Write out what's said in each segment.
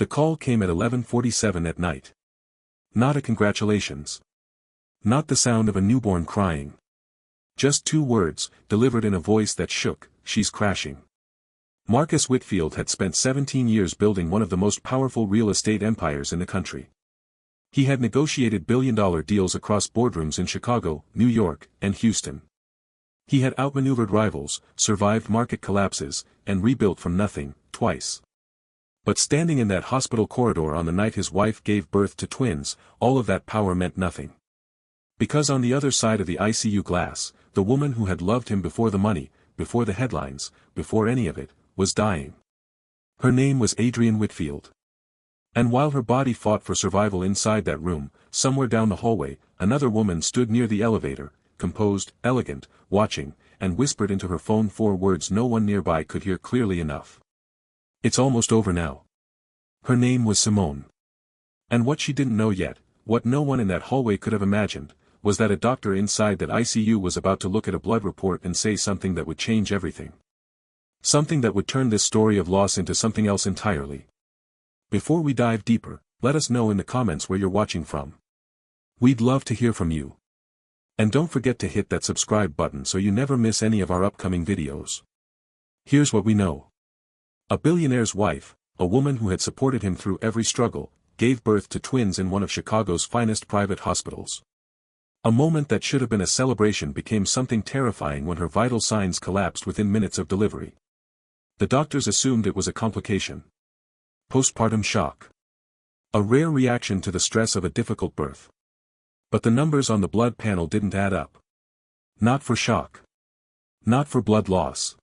The call came at 11:47 at night. Not a congratulations. Not the sound of a newborn crying. Just two words, delivered in a voice that shook, "She's crashing." Marcus Whitfield had spent 17 years building one of the most powerful real estate empires in the country. He had negotiated billion-dollar deals across boardrooms in Chicago, New York, and Houston. He had outmaneuvered rivals, survived market collapses, and rebuilt from nothing, twice. But standing in that hospital corridor on the night his wife gave birth to twins, all of that power meant nothing. Because on the other side of the ICU glass, the woman who had loved him before the money, before the headlines, before any of it, was dying. Her name was Adrienne Whitfield. And while her body fought for survival inside that room, somewhere down the hallway, another woman stood near the elevator, composed, elegant, watching, and whispered into her phone 4 words no one nearby could hear clearly enough. "It's almost over now." Her name was Simone. And what she didn't know yet, what no one in that hallway could have imagined, was that a doctor inside that ICU was about to look at a blood report and say something that would change everything. Something that would turn this story of loss into something else entirely. Before we dive deeper, let us know in the comments where you're watching from. We'd love to hear from you. And don't forget to hit that subscribe button so you never miss any of our upcoming videos. Here's what we know. A billionaire's wife, a woman who had supported him through every struggle, gave birth to twins in one of Chicago's finest private hospitals. A moment that should have been a celebration became something terrifying when her vital signs collapsed within minutes of delivery. The doctors assumed it was a complication. Postpartum shock. A rare reaction to the stress of a difficult birth. But the numbers on the blood panel didn't add up. Not for shock. Not for blood loss.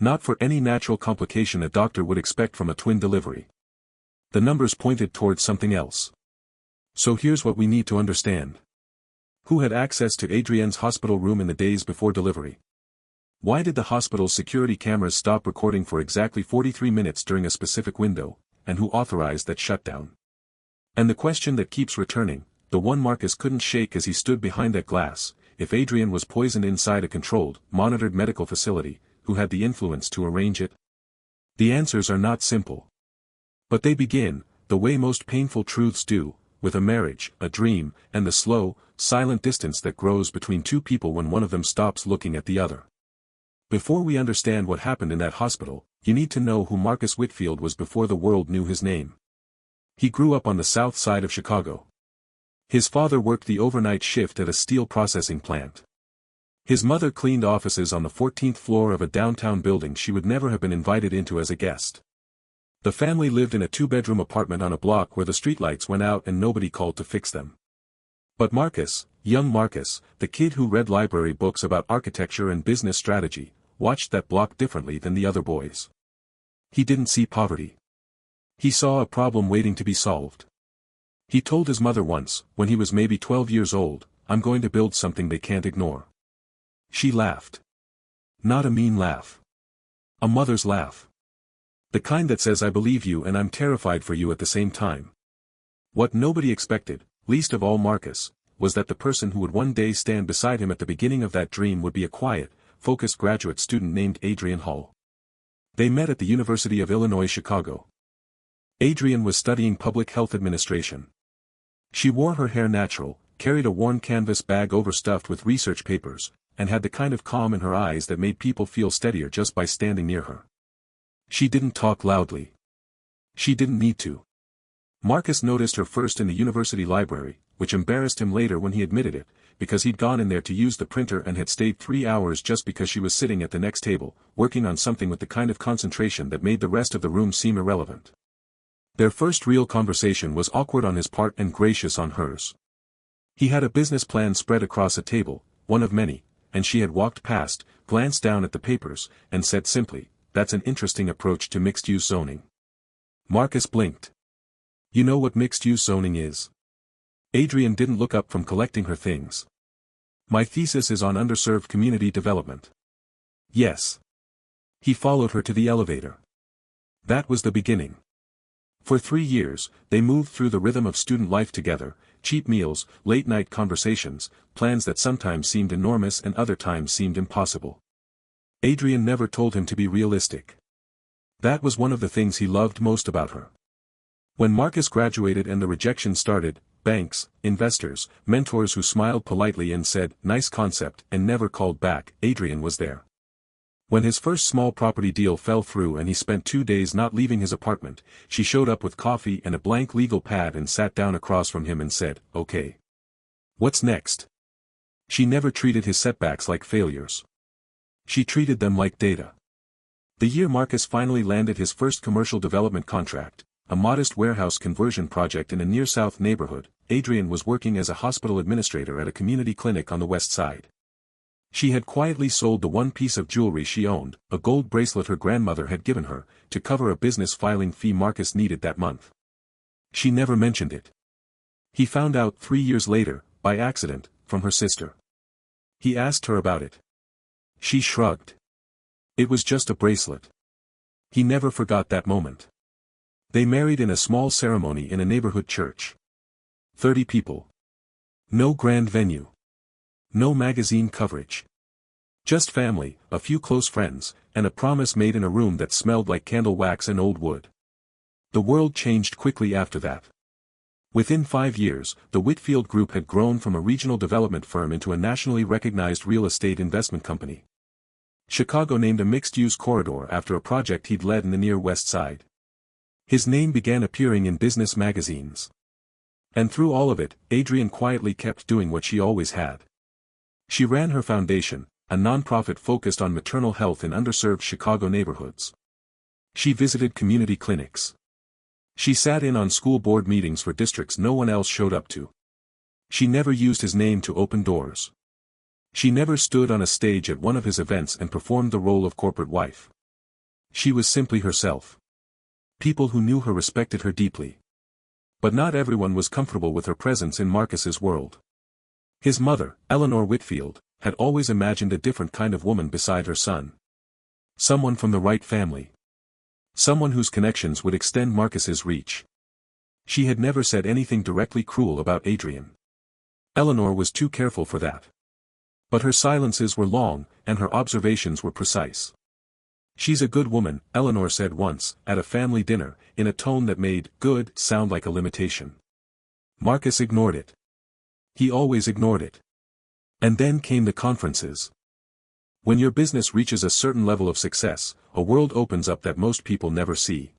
Not for any natural complication a doctor would expect from a twin delivery. The numbers pointed towards something else. So here's what we need to understand. Who had access to Adrienne's hospital room in the days before delivery? Why did the hospital's security cameras stop recording for exactly 43 minutes during a specific window, and who authorized that shutdown? And the question that keeps returning, the one Marcus couldn't shake as he stood behind that glass, if Adrienne was poisoned inside a controlled, monitored medical facility, who had the influence to arrange it? The answers are not simple. But they begin, the way most painful truths do, with a marriage, a dream, and the slow, silent distance that grows between two people when one of them stops looking at the other. Before we understand what happened in that hospital, you need to know who Marcus Whitfield was before the world knew his name. He grew up on the south side of Chicago. His father worked the overnight shift at a steel processing plant. His mother cleaned offices on the 14th floor of a downtown building she would never have been invited into as a guest. The family lived in a 2-bedroom apartment on a block where the streetlights went out and nobody called to fix them. But Marcus, young Marcus, the kid who read library books about architecture and business strategy, watched that block differently than the other boys. He didn't see poverty. He saw a problem waiting to be solved. He told his mother once, when he was maybe 12 years old, "I'm going to build something they can't ignore." She laughed. Not a mean laugh. A mother's laugh. The kind that says, "I believe you and I'm terrified for you at the same time." What nobody expected, least of all Marcus, was that the person who would one day stand beside him at the beginning of that dream would be a quiet, focused graduate student named Adrienne Hall. They met at the University of Illinois Chicago. Adrienne was studying public health administration. She wore her hair natural, carried a worn canvas bag overstuffed with research papers, and had the kind of calm in her eyes that made people feel steadier just by standing near her. She didn't talk loudly. She didn't need to. Marcus noticed her first in the university library, which embarrassed him later when he admitted it, because he'd gone in there to use the printer and had stayed 3 hours just because she was sitting at the next table, working on something with the kind of concentration that made the rest of the room seem irrelevant. Their first real conversation was awkward on his part and gracious on hers. He had a business plan spread across a table, one of many, and she had walked past, glanced down at the papers, and said simply, "That's an interesting approach to mixed-use zoning." Marcus blinked. "You know what mixed-use zoning is?" Adrienne didn't look up from collecting her things. "My thesis is on underserved community development." "Yes." He followed her to the elevator. That was the beginning. For 3 years, they moved through the rhythm of student life together, cheap meals, late-night conversations, plans that sometimes seemed enormous and other times seemed impossible. Adrienne never told him to be realistic. That was one of the things he loved most about her. When Marcus graduated and the rejection started, banks, investors, mentors who smiled politely and said, "Nice concept," and never called back, Adrienne was there. When his first small property deal fell through and he spent 2 days not leaving his apartment, she showed up with coffee and a blank legal pad and sat down across from him and said, "Okay. What's next?" She never treated his setbacks like failures. She treated them like data. The year Marcus finally landed his first commercial development contract, a modest warehouse conversion project in a near-south neighborhood, Adrienne was working as a hospital administrator at a community clinic on the west side. She had quietly sold the one piece of jewelry she owned, a gold bracelet her grandmother had given her, to cover a business filing fee Marcus needed that month. She never mentioned it. He found out 3 years later, by accident, from her sister. He asked her about it. She shrugged. It was just a bracelet. He never forgot that moment. They married in a small ceremony in a neighborhood church. 30 people. No grand venue. No magazine coverage. Just family, a few close friends, and a promise made in a room that smelled like candle wax and old wood. The world changed quickly after that. Within 5 years, the Whitfield Group had grown from a regional development firm into a nationally recognized real estate investment company. Chicago named a mixed-use corridor after a project he'd led in the near West Side. His name began appearing in business magazines. And through all of it, Adrienne quietly kept doing what she always had. She ran her foundation, a nonprofit focused on maternal health in underserved Chicago neighborhoods. She visited community clinics. She sat in on school board meetings for districts no one else showed up to. She never used his name to open doors. She never stood on a stage at one of his events and performed the role of corporate wife. She was simply herself. People who knew her respected her deeply. But not everyone was comfortable with her presence in Marcus's world. His mother, Eleanor Whitfield, had always imagined a different kind of woman beside her son. Someone from the right family. Someone whose connections would extend Marcus's reach. She had never said anything directly cruel about Adrienne. Eleanor was too careful for that. But her silences were long, and her observations were precise. "She's a good woman," Eleanor said once, at a family dinner, in a tone that made "good" sound like a limitation. Marcus ignored it. He always ignored it. And then came the conferences. When your business reaches a certain level of success, a world opens up that most people never see.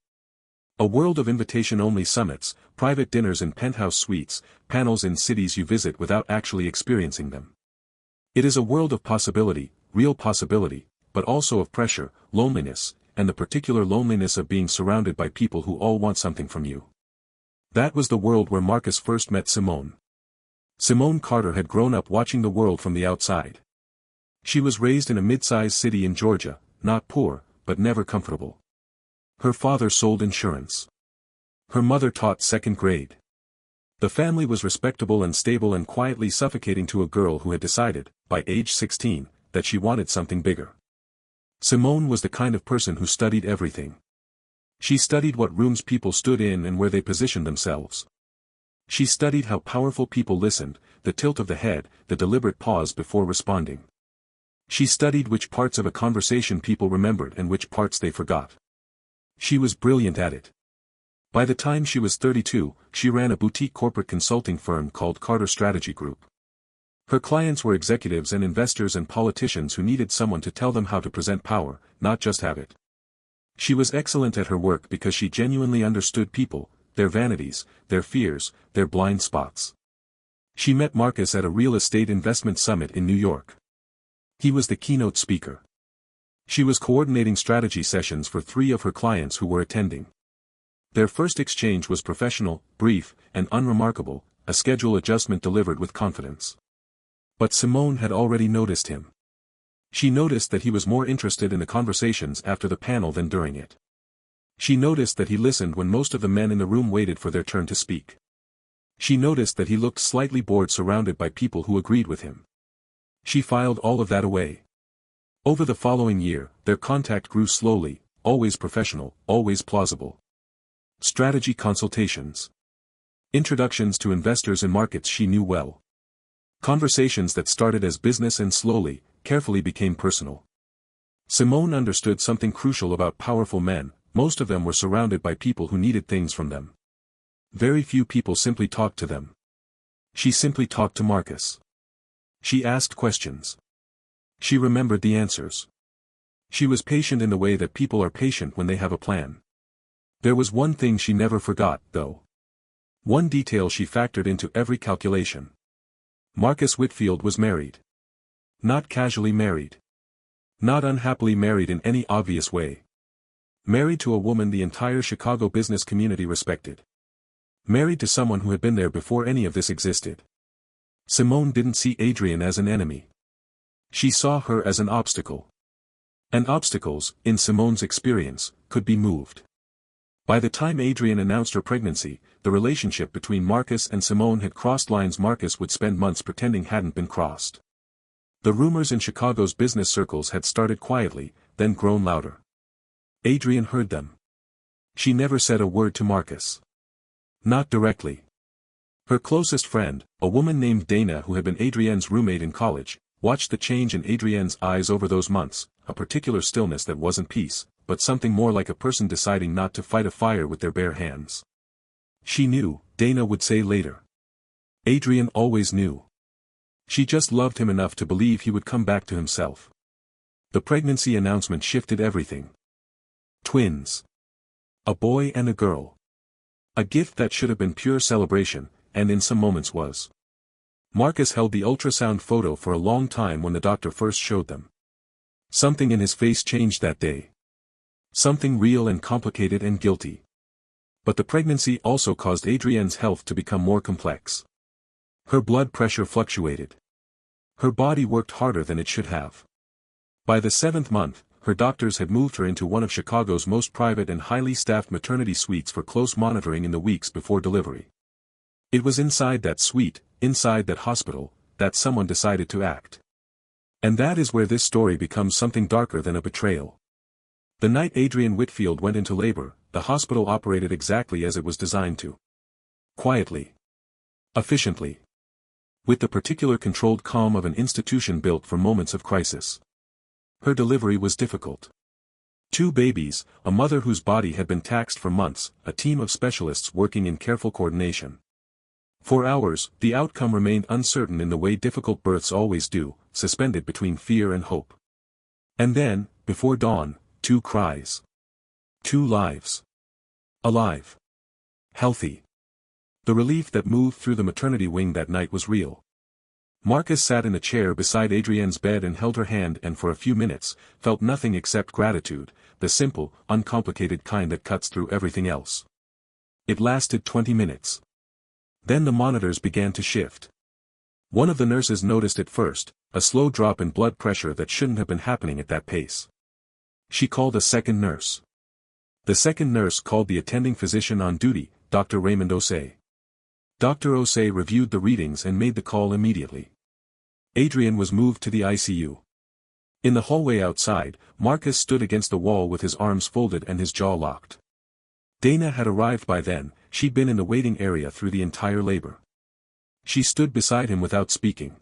A world of invitation-only summits, private dinners in penthouse suites, panels in cities you visit without actually experiencing them. It is a world of possibility, real possibility, but also of pressure, loneliness, and the particular loneliness of being surrounded by people who all want something from you. That was the world where Marcus first met Simone. Simone Carter had grown up watching the world from the outside. She was raised in a mid-sized city in Georgia, not poor, but never comfortable. Her father sold insurance. Her mother taught second grade. The family was respectable and stable and quietly suffocating to a girl who had decided, by age 16, that she wanted something bigger. Simone was the kind of person who studied everything. She studied what rooms people stood in and where they positioned themselves. She studied how powerful people listened, the tilt of the head, the deliberate pause before responding. She studied which parts of a conversation people remembered and which parts they forgot. She was brilliant at it. By the time she was 32, she ran a boutique corporate consulting firm called Carter Strategy Group. Her clients were executives and investors and politicians who needed someone to tell them how to present power, not just have it. She was excellent at her work because she genuinely understood people, their vanities, their fears, their blind spots. She met Marcus at a real estate investment summit in New York. He was the keynote speaker. She was coordinating strategy sessions for 3 of her clients who were attending. Their first exchange was professional, brief, and unremarkable, a schedule adjustment delivered with confidence. But Simone had already noticed him. She noticed that he was more interested in the conversations after the panel than during it. She noticed that he listened when most of the men in the room waited for their turn to speak. She noticed that he looked slightly bored surrounded by people who agreed with him. She filed all of that away. Over the following year, their contact grew slowly, always professional, always plausible. Strategy consultations. Introductions to investors in markets she knew well. Conversations that started as business and slowly, carefully became personal. Simone understood something crucial about powerful men: most of them were surrounded by people who needed things from them. Very few people simply talked to them. She simply talked to Marcus. She asked questions. She remembered the answers. She was patient in the way that people are patient when they have a plan. There was one thing she never forgot, though. One detail she factored into every calculation. Marcus Whitfield was married. Not casually married. Not unhappily married in any obvious way. Married to a woman the entire Chicago business community respected. Married to someone who had been there before any of this existed. Simone didn't see Adrienne as an enemy. She saw her as an obstacle. And obstacles, in Simone's experience, could be moved. By the time Adrienne announced her pregnancy, the relationship between Marcus and Simone had crossed lines Marcus would spend months pretending hadn't been crossed. The rumors in Chicago's business circles had started quietly, then grown louder. Adrienne heard them. She never said a word to Marcus. Not directly. Her closest friend, a woman named Dana who had been Adrienne's roommate in college, watched the change in Adrienne's eyes over those months, a particular stillness that wasn't peace, but something more like a person deciding not to fight a fire with their bare hands. She knew, Dana would say later. Adrienne always knew. She just loved him enough to believe he would come back to himself. The pregnancy announcement shifted everything. Twins. A boy and a girl. A gift that should have been pure celebration, and in some moments was. Marcus held the ultrasound photo for a long time when the doctor first showed them. Something in his face changed that day. Something real and complicated and guilty. But the pregnancy also caused Adrienne's health to become more complex. Her blood pressure fluctuated. Her body worked harder than it should have. By the 7th month, her doctors had moved her into one of Chicago's most private and highly staffed maternity suites for close monitoring in the weeks before delivery. It was inside that suite, inside that hospital, that someone decided to act. And that is where this story becomes something darker than a betrayal. The night Adrienne Whitfield went into labor, the hospital operated exactly as it was designed to. Quietly. Efficiently. With the particular controlled calm of an institution built for moments of crisis. Her delivery was difficult. 2 babies, a mother whose body had been taxed for months, a team of specialists working in careful coordination. For hours, the outcome remained uncertain in the way difficult births always do, suspended between fear and hope. And then, before dawn, 2 cries. 2 lives. Alive. Healthy. The relief that moved through the maternity wing that night was real. Marcus sat in a chair beside Adrienne's bed and held her hand and for a few minutes, felt nothing except gratitude, the simple, uncomplicated kind that cuts through everything else. It lasted 20 minutes. Then the monitors began to shift. One of the nurses noticed it first, a slow drop in blood pressure that shouldn't have been happening at that pace. She called a second nurse. The second nurse called the attending physician on duty, Dr. Raymond Osei. Dr. Osei reviewed the readings and made the call immediately. Adrienne was moved to the ICU. In the hallway outside, Marcus stood against the wall with his arms folded and his jaw locked. Dana had arrived by then, she'd been in the waiting area through the entire labor. She stood beside him without speaking.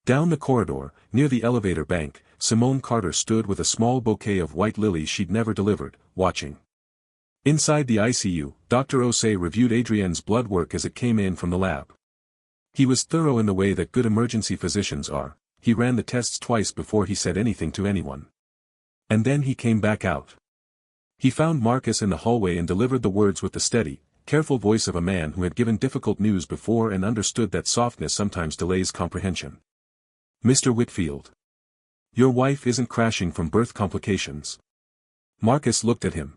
Down the corridor, near the elevator bank, Simone Carter stood with a small bouquet of white lilies she'd never delivered, watching. Inside the ICU, Dr. Osei reviewed Adrienne's blood work as it came in from the lab. He was thorough in the way that good emergency physicians are. He ran the tests twice before he said anything to anyone. And then he came back out. He found Marcus in the hallway and delivered the words with the steady, careful voice of a man who had given difficult news before and understood that softness sometimes delays comprehension. Mr. Whitfield. Your wife isn't crashing from birth complications. Marcus looked at him.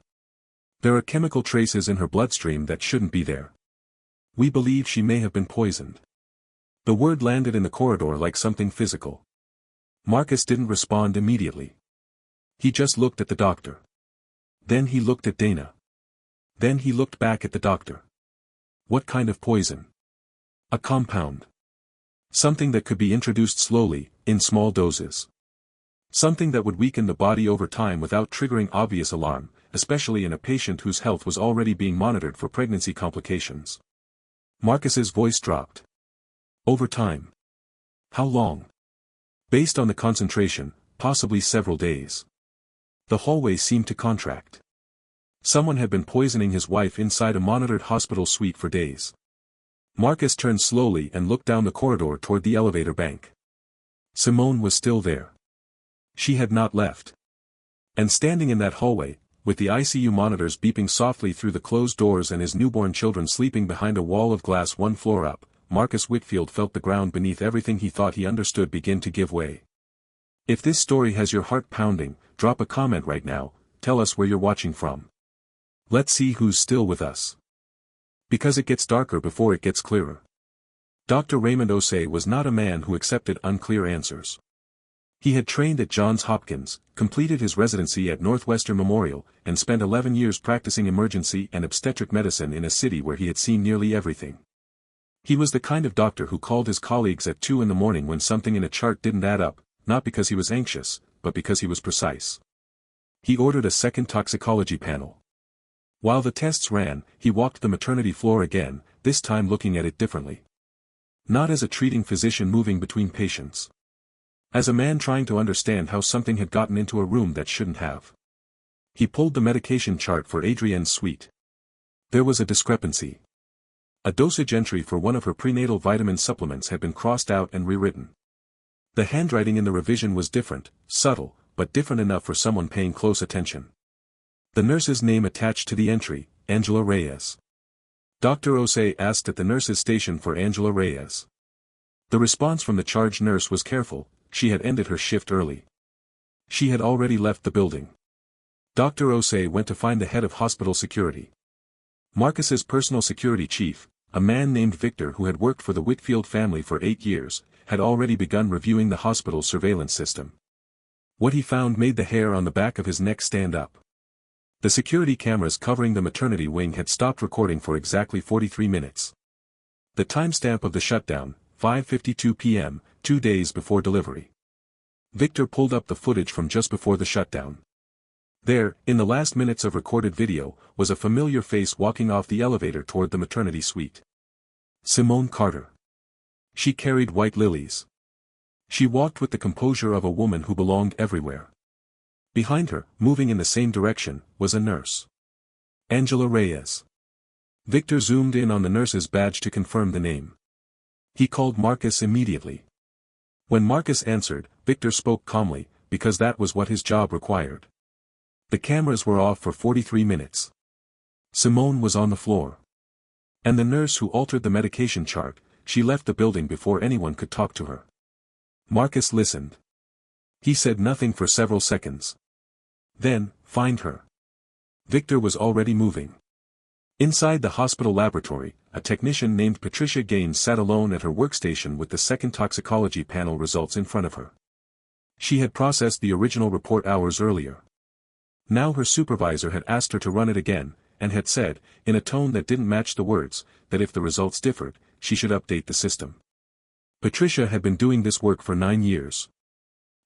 There are chemical traces in her bloodstream that shouldn't be there. We believe she may have been poisoned. The word landed in the corridor like something physical. Marcus didn't respond immediately. He just looked at the doctor. Then he looked at Dana. Then he looked back at the doctor. What kind of poison? A compound. Something that could be introduced slowly, in small doses. Something that would weaken the body over time without triggering obvious alarm, especially in a patient whose health was already being monitored for pregnancy complications. Marcus's voice dropped. Over time. How long? Based on the concentration, possibly several days. The hallway seemed to contract. Someone had been poisoning his wife inside a monitored hospital suite for days. Marcus turned slowly and looked down the corridor toward the elevator bank. Simone was still there. She had not left. And standing in that hallway, with the ICU monitors beeping softly through the closed doors and his newborn children sleeping behind a wall of glass one floor up, Marcus Whitfield felt the ground beneath everything he thought he understood begin to give way. If this story has your heart pounding, drop a comment right now, tell us where you're watching from. Let's see who's still with us. Because it gets darker before it gets clearer. Dr. Raymond Osei was not a man who accepted unclear answers. He had trained at Johns Hopkins, completed his residency at Northwestern Memorial, and spent 11 years practicing emergency and obstetric medicine in a city where he had seen nearly everything. He was the kind of doctor who called his colleagues at 2 a.m. when something in a chart didn't add up, not because he was anxious, but because he was precise. He ordered a second toxicology panel. While the tests ran, he walked the maternity floor again, this time looking at it differently. Not as a treating physician moving between patients. As a man trying to understand how something had gotten into a room that shouldn't have. He pulled the medication chart for Adrienne's suite. There was a discrepancy. A dosage entry for one of her prenatal vitamin supplements had been crossed out and rewritten. The handwriting in the revision was different, subtle, but different enough for someone paying close attention. The nurse's name attached to the entry, Angela Reyes. Dr. Osei asked at the nurse's station for Angela Reyes. The response from the charge nurse was careful, she had ended her shift early. She had already left the building. Dr. Osei went to find the head of hospital security. Marcus's personal security chief, a man named Victor who had worked for the Whitfield family for 8 years, had already begun reviewing the hospital's surveillance system. What he found made the hair on the back of his neck stand up. The security cameras covering the maternity wing had stopped recording for exactly 43 minutes. The timestamp of the shutdown, 5:52 p.m., 2 days before delivery. Victor pulled up the footage from just before the shutdown. There, in the last minutes of recorded video, was a familiar face walking off the elevator toward the maternity suite. Simone Carter. She carried white lilies. She walked with the composure of a woman who belonged everywhere. Behind her, moving in the same direction, was a nurse. Angela Reyes. Victor zoomed in on the nurse's badge to confirm the name. He called Marcus immediately. When Marcus answered, Victor spoke calmly, because that was what his job required. The cameras were off for 43 minutes. Simone was on the floor. And the nurse who altered the medication chart, she left the building before anyone could talk to her. Marcus listened. He said nothing for several seconds. Then, find her. Victor was already moving. Inside the hospital laboratory, a technician named Patricia Gaines sat alone at her workstation with the second toxicology panel results in front of her. She had processed the original report hours earlier. Now her supervisor had asked her to run it again, and had said, in a tone that didn't match the words, that if the results differed, she should update the system. Patricia had been doing this work for 9 years.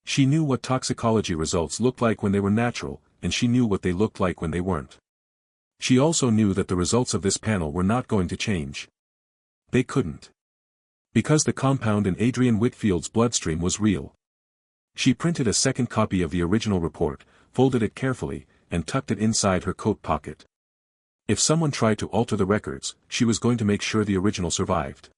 She knew what toxicology results looked like when they were natural, and she knew what they looked like when they weren't. She also knew that the results of this panel were not going to change. They couldn't. Because the compound in Adrienne Whitfield's bloodstream was real. She printed a second copy of the original report, folded it carefully, and tucked it inside her coat pocket. If someone tried to alter the records, she was going to make sure the original survived.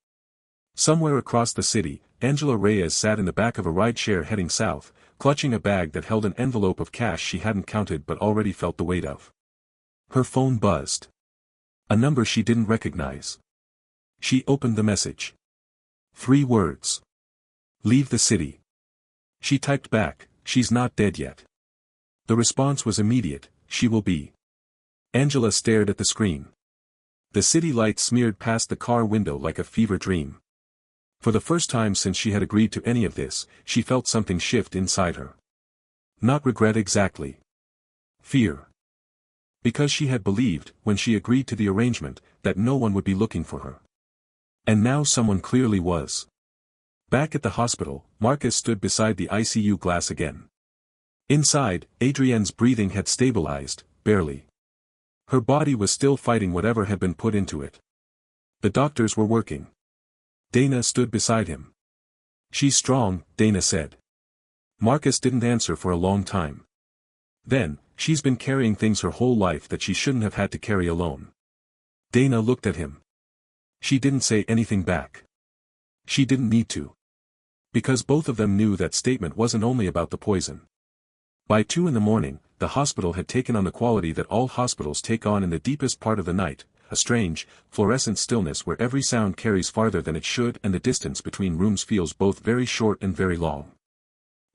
Somewhere across the city, Angela Reyes sat in the back of a rideshare heading south, clutching a bag that held an envelope of cash she hadn't counted but already felt the weight of. Her phone buzzed. A number she didn't recognize. She opened the message. 3 words. Leave the city. She typed back, she's not dead yet. The response was immediate, she will be. Angela stared at the screen. The city lights smeared past the car window like a fever dream. For the first time since she had agreed to any of this, she felt something shift inside her. Not regret exactly. Fear. Because she had believed, when she agreed to the arrangement, that no one would be looking for her. And now someone clearly was. Back at the hospital, Marcus stood beside the ICU glass again. Inside, Adrienne's breathing had stabilized, barely. Her body was still fighting whatever had been put into it. The doctors were working. Dana stood beside him. She's strong, Dana said. Marcus didn't answer for a long time. Then, She's been carrying things her whole life that she shouldn't have had to carry alone. Dana looked at him. She didn't say anything back. She didn't need to. Because both of them knew that statement wasn't only about the poison. By 2 in the morning, the hospital had taken on the quality that all hospitals take on in the deepest part of the night, a strange, fluorescent stillness where every sound carries farther than it should and the distance between rooms feels both very short and very long.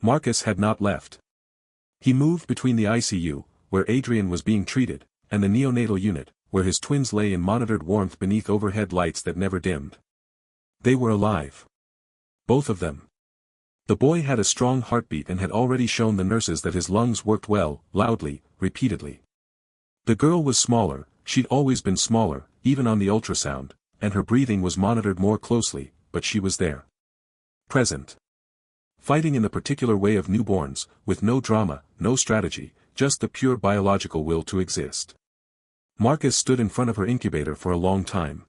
Marcus had not left. He moved between the ICU, where Adrienne was being treated, and the neonatal unit, where his twins lay in monitored warmth beneath overhead lights that never dimmed. They were alive. Both of them. The boy had a strong heartbeat and had already shown the nurses that his lungs worked well, loudly, repeatedly. The girl was smaller, she'd always been smaller, even on the ultrasound, and her breathing was monitored more closely, but she was there. Present. Fighting in the particular way of newborns, with no drama, no strategy, just the pure biological will to exist. Marcus stood in front of her incubator for a long time.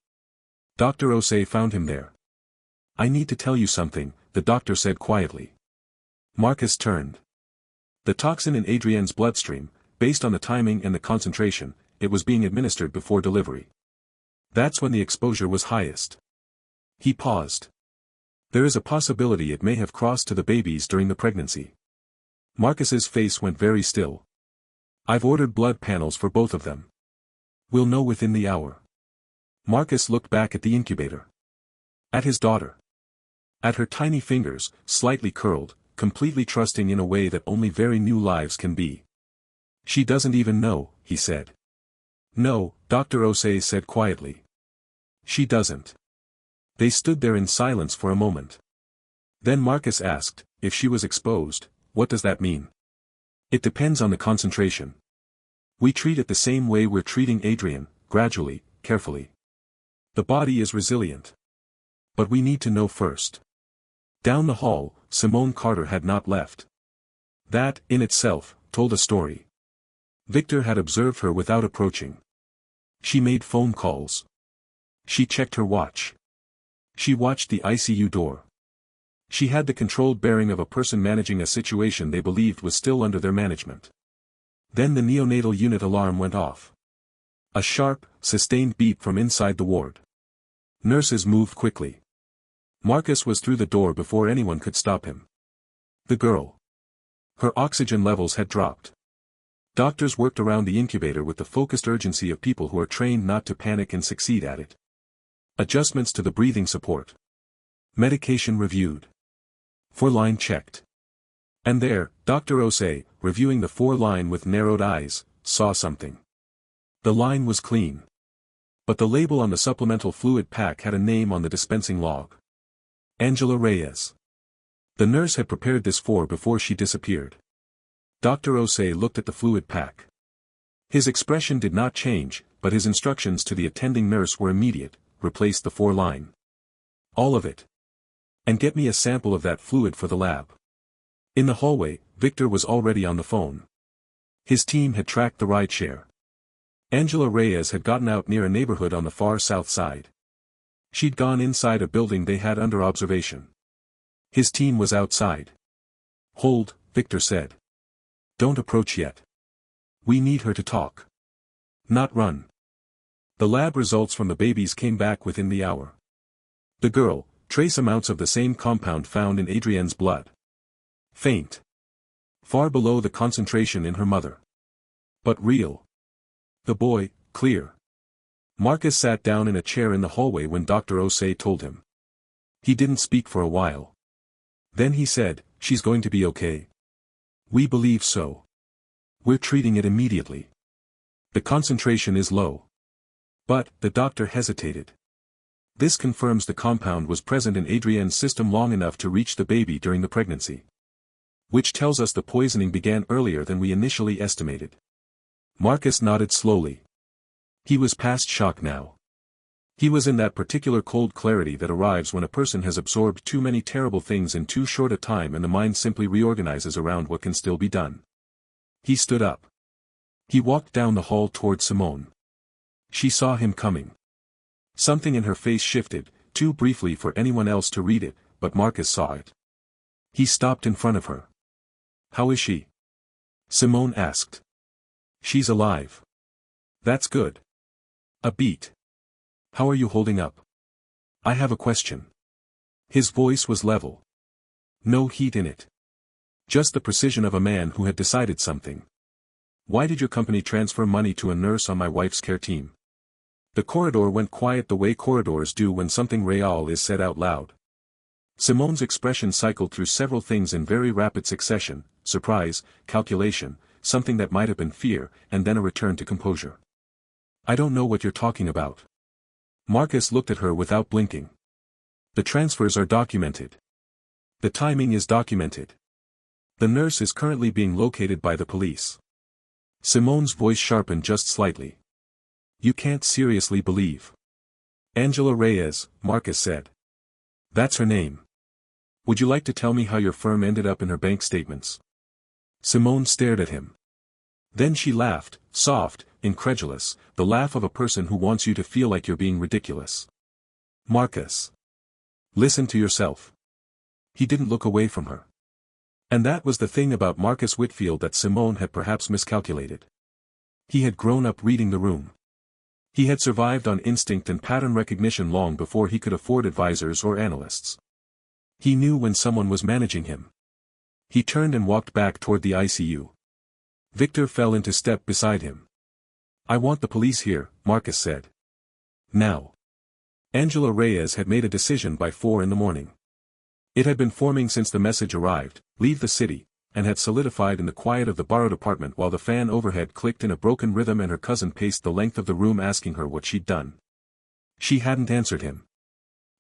Dr. Osei found him there. "I need to tell you something," the doctor said quietly. Marcus turned. The toxin in Adrienne's bloodstream, based on the timing and the concentration, it was being administered before delivery. That's when the exposure was highest. He paused. There is a possibility it may have crossed to the babies during the pregnancy. Marcus's face went very still. "I've ordered blood panels for both of them. We'll know within the hour." Marcus looked back at the incubator. At his daughter. At her tiny fingers, slightly curled, completely trusting in a way that only very new lives can be. "She doesn't even know," he said. "No," Dr. Osei said quietly. "She doesn't." They stood there in silence for a moment. Then Marcus asked, "If she was exposed, what does that mean?" "It depends on the concentration. We treat it the same way we're treating Adrienne, gradually, carefully. The body is resilient. But we need to know first." Down the hall, Simone Carter had not left. That, in itself, told a story. Victor had observed her without approaching. She made phone calls. She checked her watch. She watched the ICU door. She had the controlled bearing of a person managing a situation they believed was still under their management. Then the neonatal unit alarm went off. A sharp, sustained beep from inside the ward. Nurses moved quickly. Marcus was through the door before anyone could stop him. The girl. Her oxygen levels had dropped. Doctors worked around the incubator with the focused urgency of people who are trained not to panic and succeed at it. Adjustments to the breathing support. Medication reviewed. 4-line checked. And there, Dr. Osei, reviewing the 4-line with narrowed eyes, saw something. The line was clean. But the label on the supplemental fluid pack had a name on the dispensing log. Angela Reyes. The nurse had prepared this before she disappeared. Dr. Osei looked at the fluid pack. His expression did not change, but his instructions to the attending nurse were immediate: replace the 4-line. All of it. And get me a sample of that fluid for the lab. In the hallway, Victor was already on the phone. His team had tracked the rideshare. Angela Reyes had gotten out near a neighborhood on the far south side. She'd gone inside a building they had under observation. His team was outside. "Hold," Victor said. "Don't approach yet. We need her to talk. Not run." The lab results from the babies came back within the hour. The girl, trace amounts of the same compound found in Adrienne's blood. Faint. Far below the concentration in her mother. But real. The boy, clear. Marcus sat down in a chair in the hallway when Dr. Osei told him. He didn't speak for a while. Then he said, "She's going to be okay. We believe so. We're treating it immediately. The concentration is low." But, the doctor hesitated. This confirms the compound was present in Adrienne's system long enough to reach the baby during the pregnancy. Which tells us the poisoning began earlier than we initially estimated. Marcus nodded slowly. He was past shock now. He was in that particular cold clarity that arrives when a person has absorbed too many terrible things in too short a time and the mind simply reorganizes around what can still be done. He stood up. He walked down the hall toward Simone. She saw him coming. Something in her face shifted, too briefly for anyone else to read it, but Marcus saw it. He stopped in front of her. "How is she?" Simone asked. She's alive. That's good. A beat. How are you holding up? I have a question. His voice was level. No heat in it. Just the precision of a man who had decided something. Why did your company transfer money to a nurse on my wife's care team? The corridor went quiet the way corridors do when something real is said out loud. Simone's expression cycled through several things in very rapid succession: surprise, calculation, something that might have been fear, and then a return to composure. I don't know what you're talking about. Marcus looked at her without blinking. The transfers are documented. The timing is documented. The nurse is currently being located by the police. Simone's voice sharpened just slightly. You can't seriously believe. Angela Reyes, Marcus said. That's her name. Would you like to tell me how your firm ended up in her bank statements? Simone stared at him. Then she laughed, soft, incredulous, the laugh of a person who wants you to feel like you're being ridiculous. Marcus. Listen to yourself. He didn't look away from her. And that was the thing about Marcus Whitfield that Simone had perhaps miscalculated. He had grown up reading the room. He had survived on instinct and pattern recognition long before he could afford advisors or analysts. He knew when someone was managing him. He turned and walked back toward the ICU. Victor fell into step beside him. I want the police here, Marcus said. Now. Angela Reyes had made a decision by 4 a.m. It had been forming since the message arrived, leave the city, and had solidified in the quiet of the borrowed apartment while the fan overhead clicked in a broken rhythm and her cousin paced the length of the room asking her what she'd done. She hadn't answered him.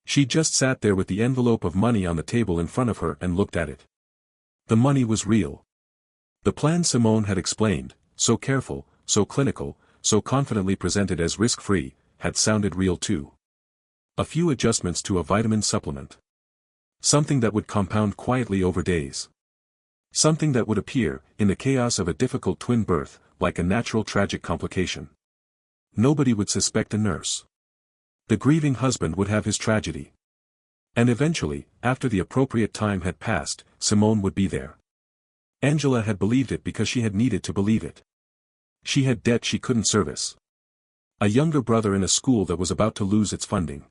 She just sat there with the envelope of money on the table in front of her and looked at it. The money was real. The plan Simone had explained, so careful, so clinical, so confidently presented as risk-free, had sounded real too. A few adjustments to a vitamin supplement. Something that would compound quietly over days. Something that would appear, in the chaos of a difficult twin birth, like a natural tragic complication. Nobody would suspect a nurse. The grieving husband would have his tragedy. And eventually, after the appropriate time had passed, Simone would be there. Angela had believed it because she had needed to believe it. She had debt she couldn't service. A younger brother in a school that was about to lose its funding.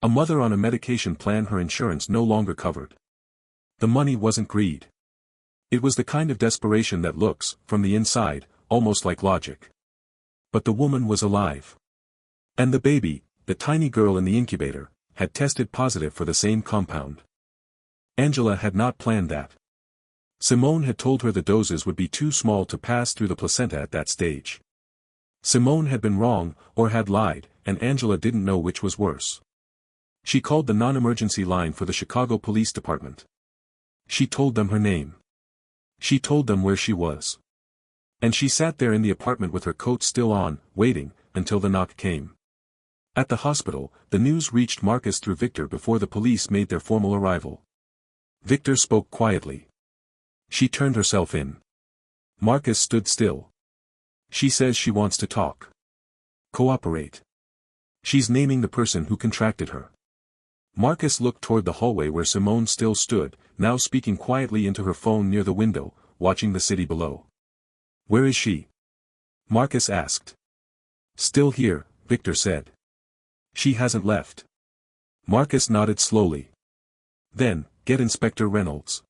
A mother on a medication plan her insurance no longer covered. The money wasn't greed. It was the kind of desperation that looks, from the inside, almost like logic. But the woman was alive. And the baby, the tiny girl in the incubator, had tested positive for the same compound. Angela had not planned that. Simone had told her the doses would be too small to pass through the placenta at that stage. Simone had been wrong, or had lied, and Angela didn't know which was worse. She called the non-emergency line for the Chicago Police Department. She told them her name. She told them where she was. And she sat there in the apartment with her coat still on, waiting, until the knock came. At the hospital, the news reached Marcus through Victor before the police made their formal arrival. Victor spoke quietly. She turned herself in. Marcus stood still. She says she wants to talk. Cooperate. She's naming the person who contracted her. Marcus looked toward the hallway where Simone still stood, now speaking quietly into her phone near the window, watching the city below. Where is she? Marcus asked. Still here, Victor said. She hasn't left. Marcus nodded slowly. Then, get Inspector Reynolds.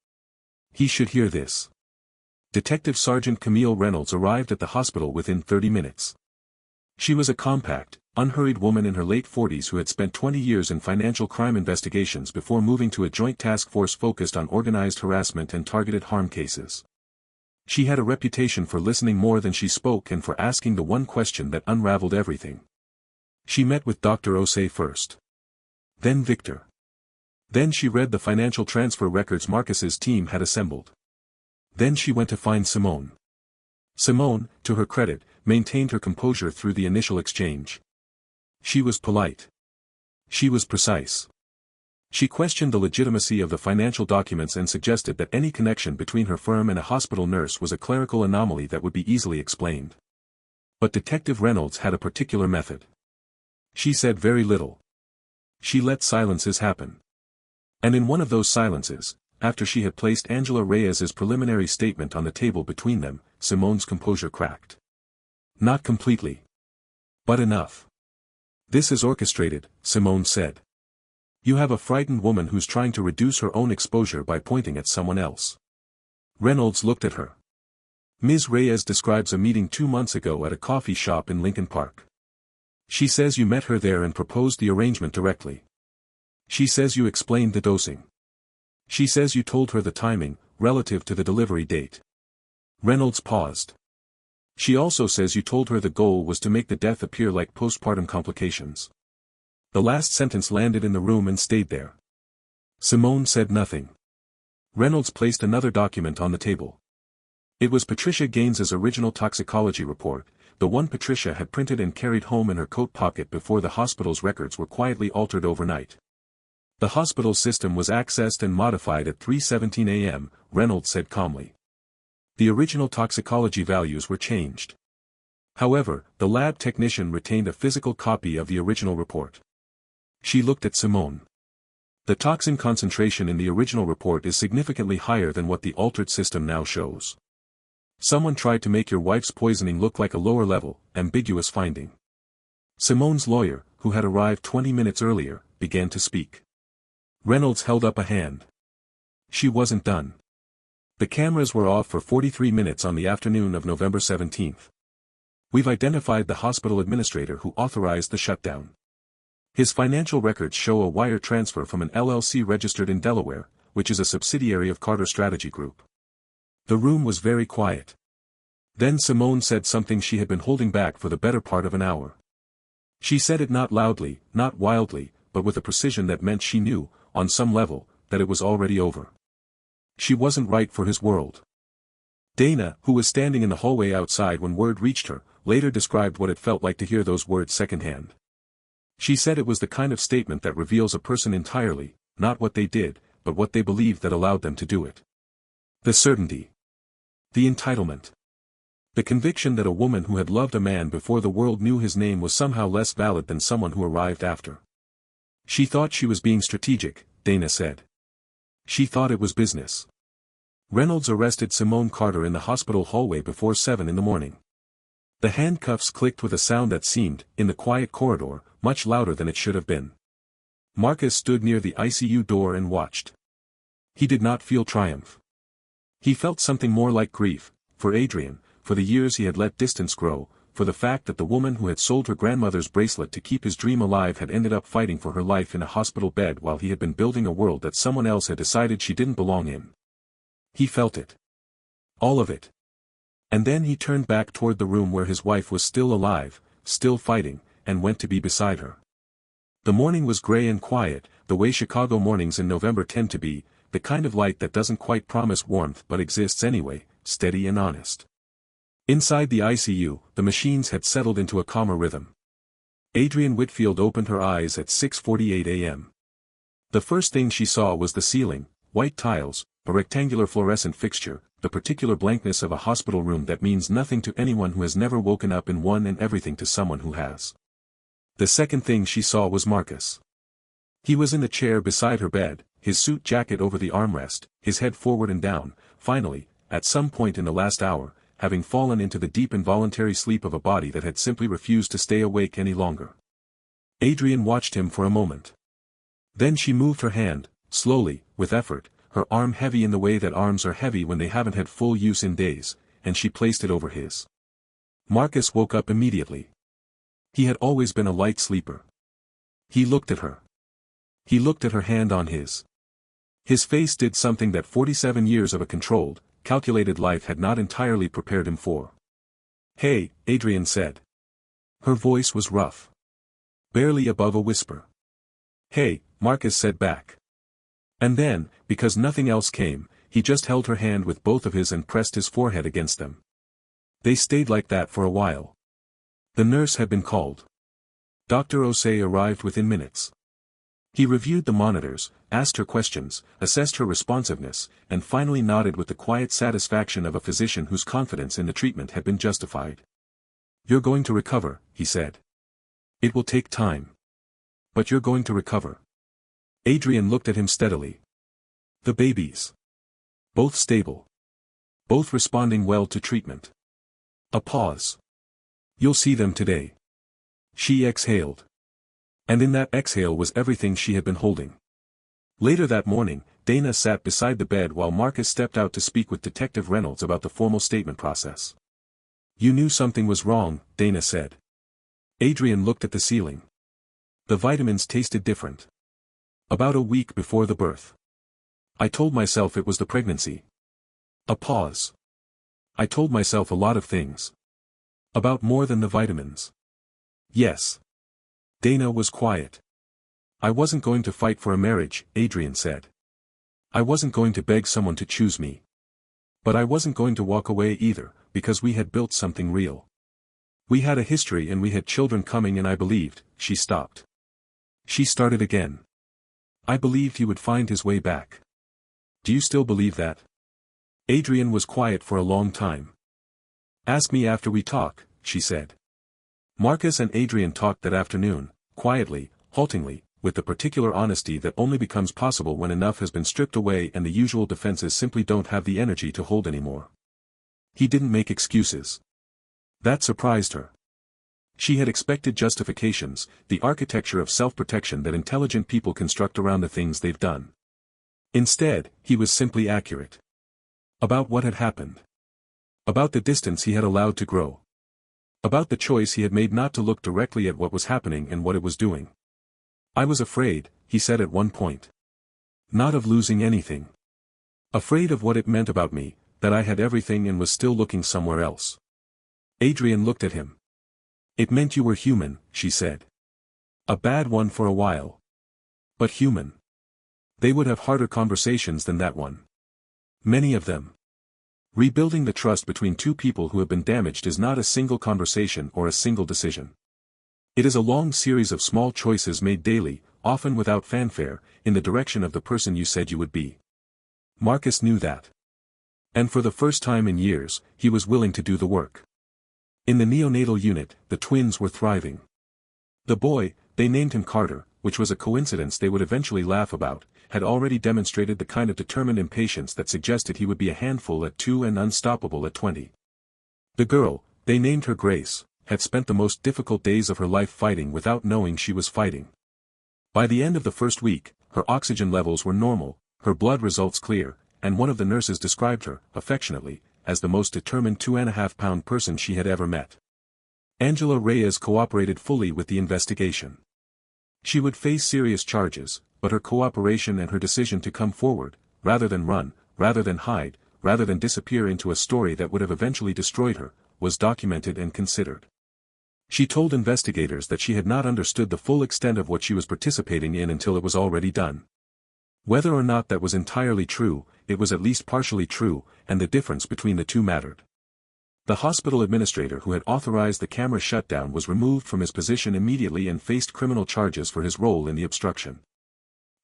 He should hear this. Detective Sergeant Camille Reynolds arrived at the hospital within 30 minutes. She was a compact, unhurried woman in her late 40s who had spent 20 years in financial crime investigations before moving to a joint task force focused on organized harassment and targeted harm cases. She had a reputation for listening more than she spoke and for asking the one question that unraveled everything. She met with Dr. Osei first. Then Victor. Then she read the financial transfer records Marcus's team had assembled. Then she went to find Simone. Simone, to her credit, maintained her composure through the initial exchange. She was polite. She was precise. She questioned the legitimacy of the financial documents and suggested that any connection between her firm and a hospital nurse was a clerical anomaly that would be easily explained. But Detective Reynolds had a particular method. She said very little. She let silences happen. And in one of those silences, after she had placed Angela Reyes's preliminary statement on the table between them, Simone's composure cracked. Not completely. But enough. This is orchestrated, Simone said. You have a frightened woman who's trying to reduce her own exposure by pointing at someone else. Reynolds looked at her. Ms. Reyes describes a meeting 2 months ago at a coffee shop in Lincoln Park. She says you met her there and proposed the arrangement directly. She says you explained the dosing. She says you told her the timing, relative to the delivery date. Reynolds paused. She also says you told her the goal was to make the death appear like postpartum complications. The last sentence landed in the room and stayed there. Simone said nothing. Reynolds placed another document on the table. It was Patricia Gaines's original toxicology report, the one Patricia had printed and carried home in her coat pocket before the hospital's records were quietly altered overnight. The hospital's system was accessed and modified at 3:17 a.m., Reynolds said calmly. The original toxicology values were changed. However, the lab technician retained a physical copy of the original report. She looked at Simone. The toxin concentration in the original report is significantly higher than what the altered system now shows. Someone tried to make your wife's poisoning look like a lower-level, ambiguous finding. Simone's lawyer, who had arrived 20 minutes earlier, began to speak. Reynolds held up a hand. She wasn't done. The cameras were off for 43 minutes on the afternoon of November 17. We've identified the hospital administrator who authorized the shutdown. His financial records show a wire transfer from an LLC registered in Delaware, which is a subsidiary of Carter Strategy Group. The room was very quiet. Then Simone said something she had been holding back for the better part of an hour. She said it not loudly, not wildly, but with a precision that meant she knew, on some level, that it was already over. She wasn't right for his world. Dana, who was standing in the hallway outside when word reached her, later described what it felt like to hear those words secondhand. She said it was the kind of statement that reveals a person entirely, not what they did, but what they believed that allowed them to do it. The certainty. The entitlement. The conviction that a woman who had loved a man before the world knew his name was somehow less valid than someone who arrived after. She thought she was being strategic, Dana said. She thought it was business. Reynolds arrested Simone Carter in the hospital hallway before 7 in the morning. The handcuffs clicked with a sound that seemed, in the quiet corridor, much louder than it should have been. Marcus stood near the ICU door and watched. He did not feel triumph. He felt something more like grief, for Adrienne, for the years he had let distance grow, for the fact that the woman who had sold her grandmother's bracelet to keep his dream alive had ended up fighting for her life in a hospital bed while he had been building a world that someone else had decided she didn't belong in. He felt it. All of it. And then he turned back toward the room where his wife was still alive, still fighting, and went to be beside her. The morning was gray and quiet, the way Chicago mornings in November tend to be, the kind of light that doesn't quite promise warmth but exists anyway, steady and honest. Inside the ICU, the machines had settled into a calmer rhythm. Adrienne Whitfield opened her eyes at 6:48 a.m. The first thing she saw was the ceiling, white tiles, a rectangular fluorescent fixture, the particular blankness of a hospital room that means nothing to anyone who has never woken up in one and everything to someone who has. The second thing she saw was Marcus. He was in the chair beside her bed, his suit jacket over the armrest, his head forward and down, finally, at some point in the last hour, having fallen into the deep involuntary sleep of a body that had simply refused to stay awake any longer. Adrienne watched him for a moment. Then she moved her hand, slowly, with effort, her arm heavy in the way that arms are heavy when they haven't had full use in days, and she placed it over his. Marcus woke up immediately. He had always been a light sleeper. He looked at her. He looked at her hand on his. His face did something that 47 years of a controlled, calculated life had not entirely prepared him for. "Hey," Adrienne said. Her voice was rough. Barely above a whisper. "Hey," Marcus said back. And then, because nothing else came, he just held her hand with both of his and pressed his forehead against them. They stayed like that for a while. The nurse had been called. Dr. Osei arrived within minutes. He reviewed the monitors, asked her questions, assessed her responsiveness, and finally nodded with the quiet satisfaction of a physician whose confidence in the treatment had been justified. "You're going to recover," he said. "It will take time. But you're going to recover." Adrienne looked at him steadily. "The babies. Both stable. Both responding well to treatment." A pause. You'll see them today. She exhaled. And in that exhale was everything she had been holding. Later that morning, Dana sat beside the bed while Marcus stepped out to speak with Detective Reynolds about the formal statement process. You knew something was wrong, Dana said. Adrienne looked at the ceiling. The vitamins tasted different. About a week before the birth. I told myself it was the pregnancy. A pause. I told myself a lot of things. About more than the vitamins. Yes. Dana was quiet. I wasn't going to fight for a marriage, Adrienne said. I wasn't going to beg someone to choose me. But I wasn't going to walk away either, because we had built something real. We had a history and we had children coming, and I believed. She stopped. She started again. I believed he would find his way back. Do you still believe that? Adrienne was quiet for a long time. Ask me after we talk, she said. Marcus and Adrienne talked that afternoon, quietly, haltingly, with the particular honesty that only becomes possible when enough has been stripped away and the usual defenses simply don't have the energy to hold anymore. He didn't make excuses. That surprised her. She had expected justifications, the architecture of self-protection that intelligent people construct around the things they've done. Instead, he was simply accurate. About what had happened. About the distance he had allowed to grow. About the choice he had made not to look directly at what was happening and what it was doing. I was afraid, he said at one point. Not of losing anything. Afraid of what it meant about me, that I had everything and was still looking somewhere else. Adrienne looked at him. It meant you were human, she said. A bad one for a while. But human. They would have harder conversations than that one. Many of them. Rebuilding the trust between two people who have been damaged is not a single conversation or a single decision. It is a long series of small choices made daily, often without fanfare, in the direction of the person you said you would be. Marcus knew that. And for the first time in years, he was willing to do the work. In the neonatal unit, the twins were thriving. The boy, they named him Carter, which was a coincidence they would eventually laugh about, had already demonstrated the kind of determined impatience that suggested he would be a handful at 2 and unstoppable at 20. The girl, they named her Grace, had spent the most difficult days of her life fighting without knowing she was fighting. By the end of the first week, her oxygen levels were normal, her blood results clear, and one of the nurses described her, affectionately, as the most determined 2.5-pound person she had ever met. Angela Reyes cooperated fully with the investigation. She would face serious charges, but her cooperation and her decision to come forward, rather than run, rather than hide, rather than disappear into a story that would have eventually destroyed her, was documented and considered. She told investigators that she had not understood the full extent of what she was participating in until it was already done. Whether or not that was entirely true, it was at least partially true, and the difference between the two mattered. The hospital administrator who had authorized the camera shutdown was removed from his position immediately and faced criminal charges for his role in the obstruction.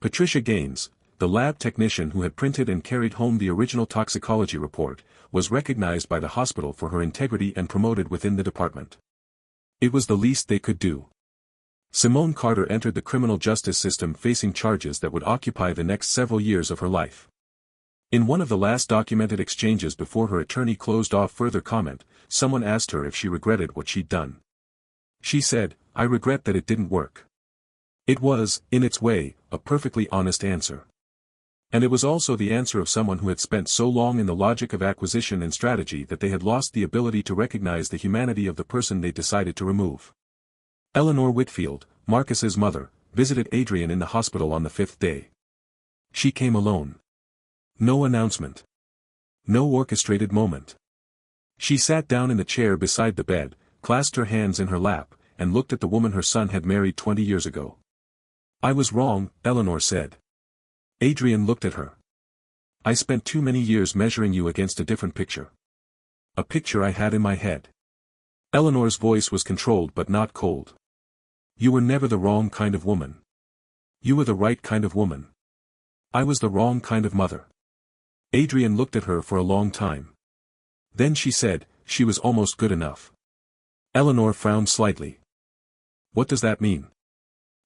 Patricia Gaines, the lab technician who had printed and carried home the original toxicology report, was recognized by the hospital for her integrity and promoted within the department. It was the least they could do. Simone Carter entered the criminal justice system facing charges that would occupy the next several years of her life. In one of the last documented exchanges before her attorney closed off further comment, someone asked her if she regretted what she'd done. She said, "I regret that it didn't work." It was, in its way, a perfectly honest answer. And it was also the answer of someone who had spent so long in the logic of acquisition and strategy that they had lost the ability to recognize the humanity of the person they decided to remove. Eleanor Whitfield, Marcus's mother, visited Adrienne in the hospital on the 5th day. She came alone. No announcement. No orchestrated moment. She sat down in the chair beside the bed, clasped her hands in her lap, and looked at the woman her son had married 20 years ago. "I was wrong," Eleanor said. Adrienne looked at her. "I spent too many years measuring you against a different picture. A picture I had in my head." Eleanor's voice was controlled but not cold. "You were never the wrong kind of woman. You were the right kind of woman. I was the wrong kind of mother." Adrienne looked at her for a long time. Then she said, "She was almost good enough." Eleanor frowned slightly. "What does that mean?"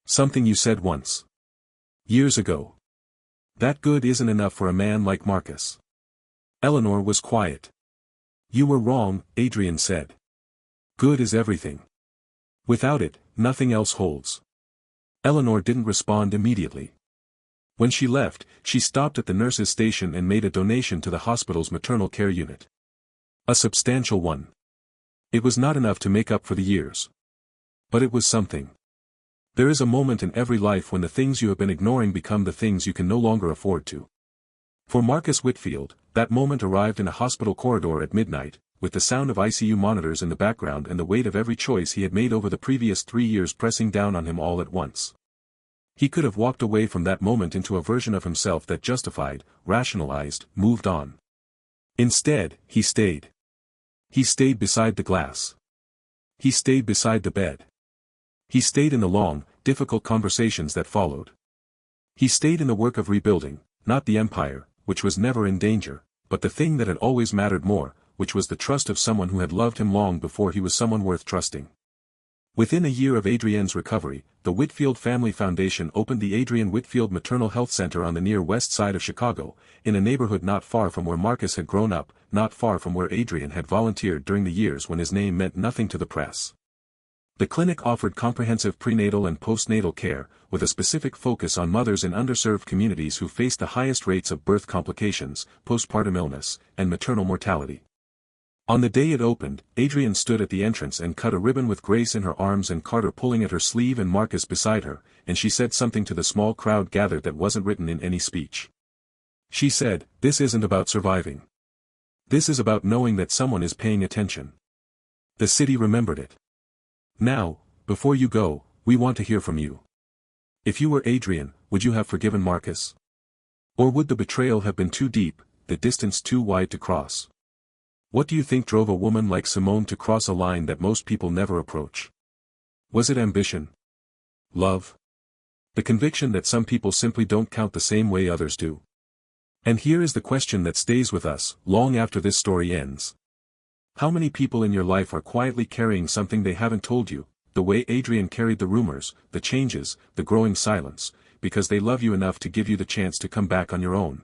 "Something you said once. Years ago. That good isn't enough for a man like Marcus." Eleanor was quiet. "You were wrong," Adrienne said. Good is everything. Without it, nothing else holds. Eleanor didn't respond immediately. When she left, she stopped at the nurse's station and made a donation to the hospital's maternal care unit. A substantial one. It was not enough to make up for the years. But it was something. There is a moment in every life when the things you have been ignoring become the things you can no longer afford to. For Marcus Whitfield, that moment arrived in a hospital corridor at midnight, with the sound of ICU monitors in the background and the weight of every choice he had made over the previous 3 years pressing down on him all at once. He could have walked away from that moment into a version of himself that justified, rationalized, moved on. Instead, he stayed. He stayed beside the glass. He stayed beside the bed. He stayed in the long, difficult conversations that followed. He stayed in the work of rebuilding, not the empire, which was never in danger, but the thing that had always mattered more, which was the trust of someone who had loved him long before he was someone worth trusting. Within a year of Adrienne's recovery, the Whitfield Family Foundation opened the Adrienne Whitfield Maternal Health Center on the near west side of Chicago, in a neighborhood not far from where Marcus had grown up, not far from where Adrienne had volunteered during the years when his name meant nothing to the press. The clinic offered comprehensive prenatal and postnatal care, with a specific focus on mothers in underserved communities who faced the highest rates of birth complications, postpartum illness, and maternal mortality. On the day it opened, Adrienne stood at the entrance and cut a ribbon with Grace in her arms and Carter pulling at her sleeve and Marcus beside her, and she said something to the small crowd gathered that wasn't written in any speech. She said, "This isn't about surviving. This is about knowing that someone is paying attention." The city remembered it. Now, before you go, we want to hear from you. If you were Adrienne, would you have forgiven Marcus? Or would the betrayal have been too deep, the distance too wide to cross? What do you think drove a woman like Simone to cross a line that most people never approach? Was it ambition? Love? The conviction that some people simply don't count the same way others do? And here is the question that stays with us, long after this story ends. How many people in your life are quietly carrying something they haven't told you, the way Adrienne carried the rumors, the changes, the growing silence, because they love you enough to give you the chance to come back on your own?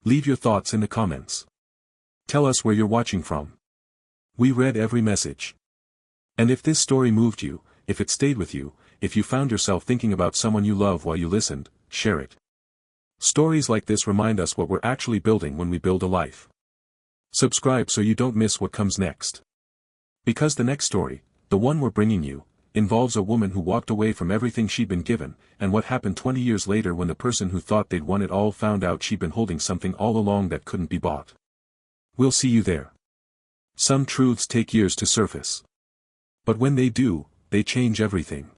Leave your thoughts in the comments. Tell us where you're watching from. We read every message. And if this story moved you, if it stayed with you, if you found yourself thinking about someone you love while you listened, share it. Stories like this remind us what we're actually building when we build a life. Subscribe so you don't miss what comes next. Because the next story, the one we're bringing you, involves a woman who walked away from everything she'd been given, and what happened 20 years later when the person who thought they'd won it all found out she'd been holding something all along that couldn't be bought. We'll see you there. Some truths take years to surface. But when they do, they change everything.